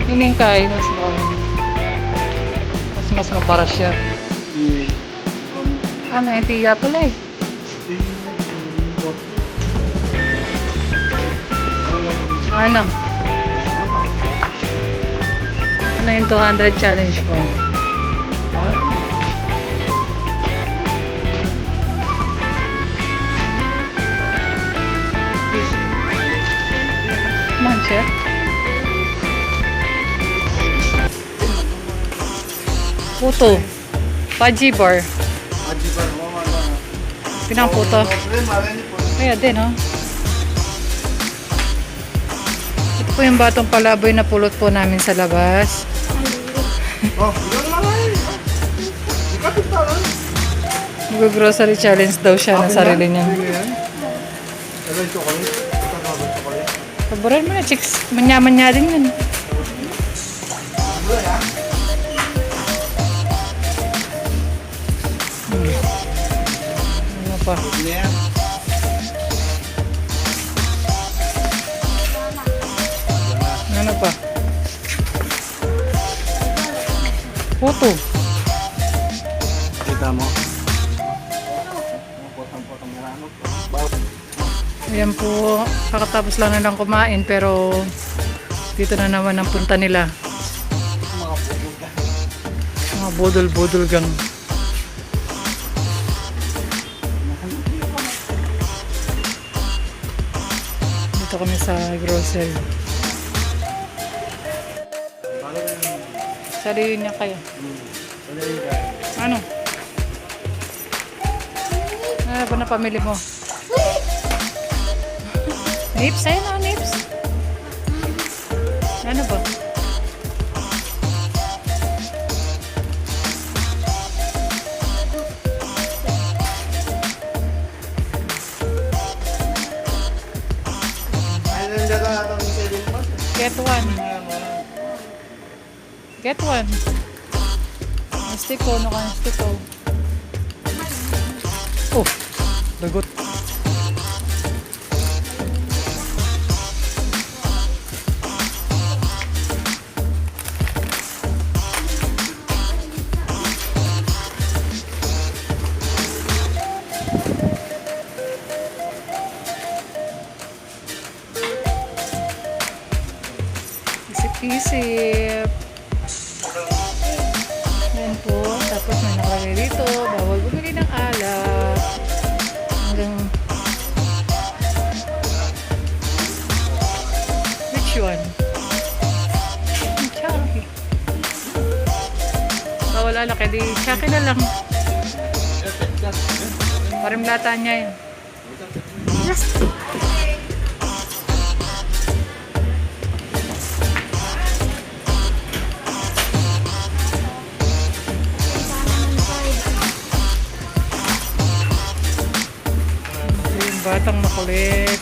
Iningkay. Mas mapara siya. Ano, yung tiya pala eh. Ano? Ano yung 200 challenge ko? Come on, chef. Puto. Paji bar. Pinang puto. Kaya din, oh. Ito po yung batong palaboy na pulot po namin sa labas. Mag-grocery challenge daw siya ng sarili niya. Paboran mo na, chicks. Manya-manya din yun. Ano pa? Ano pa? Puto. Kita mo. Ayan po, kakatapos lang nilang kumain pero dito na naman ang punta nila. Mga budol-budol gang. Dito kami sa grocery. Sarili niya kaya. Ano? Ano ba na pamili mo? Nips? Ayun na, nips. Ano ba? Get one. Get one. Stiko, no ka stiko. Oh, lagot. Isip-isip. Yan po. Tapos may nakalagay dito. Bawal bumili ng alak. Hanggang... Which one? Chucky. Bawal alak. Eh di Chucky na lang. Parimlata niya yun. Batang makulit.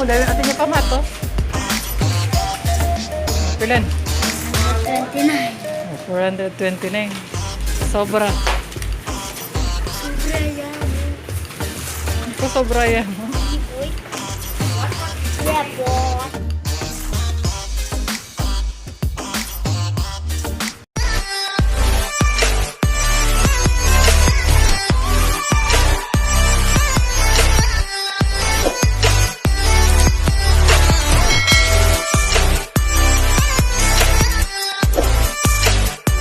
Dahil natin yung pamato. Pilan? 29. 429. Sobra. Sobra yan. Ito sobra yan. Uy. Yeah po.